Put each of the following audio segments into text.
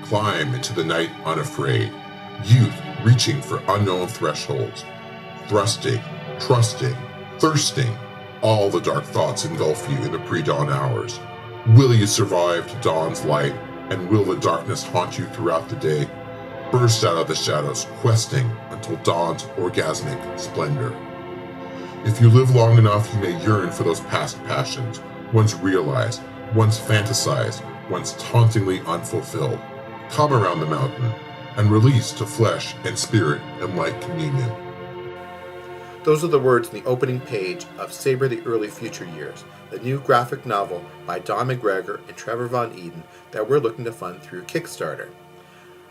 climb into the night unafraid. Youth reaching for unknown thresholds. Thrusting, trusting, thirsting. All the dark thoughts engulf you in the pre-dawn hours. Will you survive to dawn's light, and will the darkness haunt you throughout the day? Burst out of the shadows, questing until dawn's orgasmic splendor. If you live long enough, you may yearn for those past passions, once realized, once fantasized, once tauntingly unfulfilled. Come around the mountain, and release to flesh and spirit in light communion. Those are the words in the opening page of Sabre the Early Future Years, the new graphic novel by Don McGregor and Trevor Von Eeden that we're looking to fund through Kickstarter.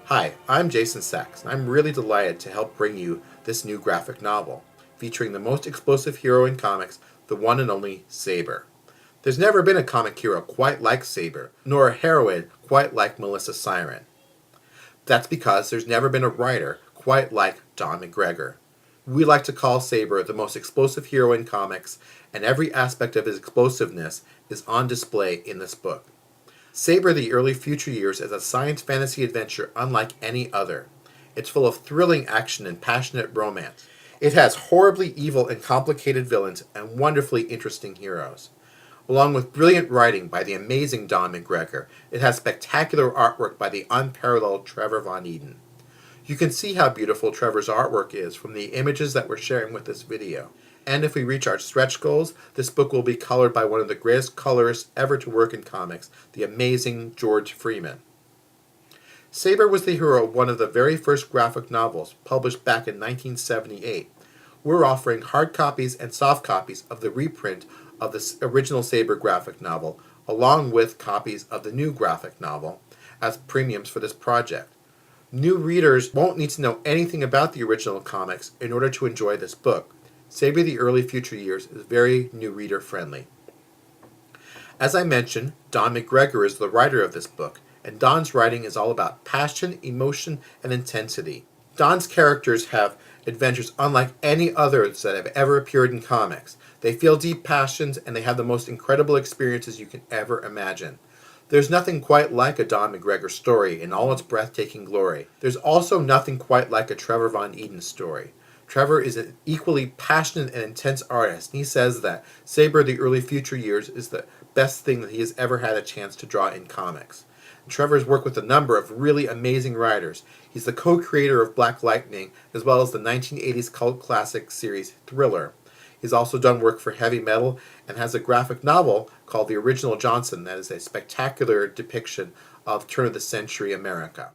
Hi, I'm Jason Sachs, and I'm really delighted to help bring you this new graphic novel, featuring the most explosive hero in comics, the one and only Sabre. There's never been a comic hero quite like Sabre, nor a heroine quite like Melissa Siren. That's because there's never been a writer quite like Don McGregor. We like to call Sabre the most explosive hero in comics, and every aspect of his explosiveness is on display in this book. Sabre the Early Future Years is a science fantasy adventure unlike any other. It's full of thrilling action and passionate romance. It has horribly evil and complicated villains and wonderfully interesting heroes. Along with brilliant writing by the amazing Don McGregor, it has spectacular artwork by the unparalleled Trevor Von Eeden. You can see how beautiful Trevor's artwork is from the images that we're sharing with this video. And if we reach our stretch goals, this book will be colored by one of the greatest colorists ever to work in comics, the amazing George Freeman. Sabre was the hero of one of the very first graphic novels, published back in 1978. We're offering hard copies and soft copies of the reprint of the original Sabre graphic novel, along with copies of the new graphic novel, as premiums for this project. New readers won't need to know anything about the original comics in order to enjoy this book. Sabre the Early Future Years is very new reader friendly. As I mentioned, Don McGregor is the writer of this book, and Don's writing is all about passion, emotion, and intensity. Don's characters have adventures unlike any others that have ever appeared in comics. They feel deep passions, and they have the most incredible experiences you can ever imagine. There's nothing quite like a Don McGregor story in all its breathtaking glory. There's also nothing quite like a Trevor Von Eeden story. Trevor is an equally passionate and intense artist, and he says that Sabre the Early Future Years is the best thing that he has ever had a chance to draw in comics. Trevor's worked with a number of really amazing writers. He's the co-creator of Black Lightning, as well as the 1980s cult classic series Thriller. He's also done work for heavy metal and has a graphic novel called The Original Johnson that is a spectacular depiction of turn-of-the-century America.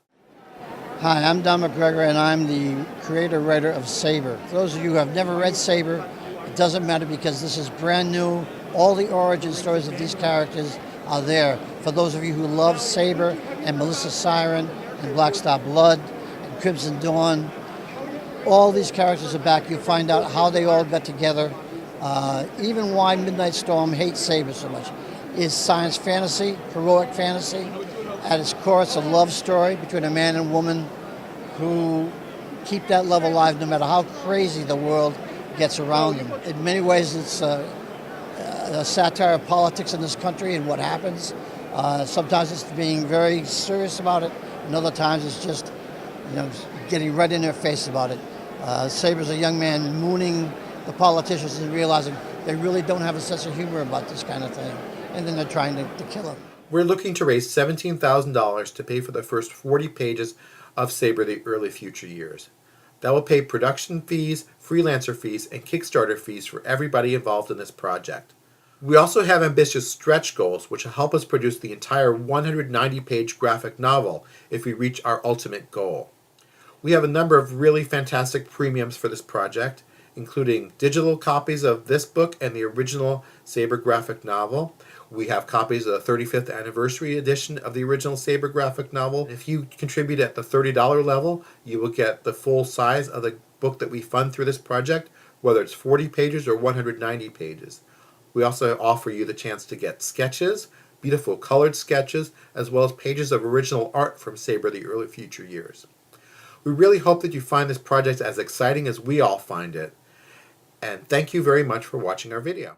Hi, I'm Don McGregor, and I'm the creator-writer of Sabre. For those of you who have never read Sabre, it doesn't matter because this is brand new. All the origin stories of these characters are there. For those of you who love Sabre and Melissa Siren and Black Star Blood and Crimson Dawn, all these characters are back. You'll find out how they all got together. Even why Midnight Storm hates Sabre so much. Is science fantasy, heroic fantasy. At its core, it's a love story between a man and woman who keep that love alive no matter how crazy the world gets around them. In many ways, it's a satire of politics in this country and what happens. Sometimes it's being very serious about it, and other times it's just, getting right in their face about it. Sabre's a young man mooning the politicians and realizing they really don't have a sense of humor about this kind of thing, and then they're trying to kill him. We're looking to raise $17,000 to pay for the first 40 pages of Sabre the Early Future Years. That will pay production fees, freelancer fees, and Kickstarter fees for everybody involved in this project. We also have ambitious stretch goals which will help us produce the entire 190-page graphic novel if we reach our ultimate goal. We have a number of really fantastic premiums for this project, including digital copies of this book and the original Sabre graphic novel. We have copies of the 35th anniversary edition of the original Sabre graphic novel. If you contribute at the $30 level, you will get the full size of the book that we fund through this project, whether it's 40 pages or 190 pages. We also offer you the chance to get sketches, beautiful colored sketches, as well as pages of original art from Sabre the Early Future Years. We really hope that you find this project as exciting as we all find it, and thank you very much for watching our video.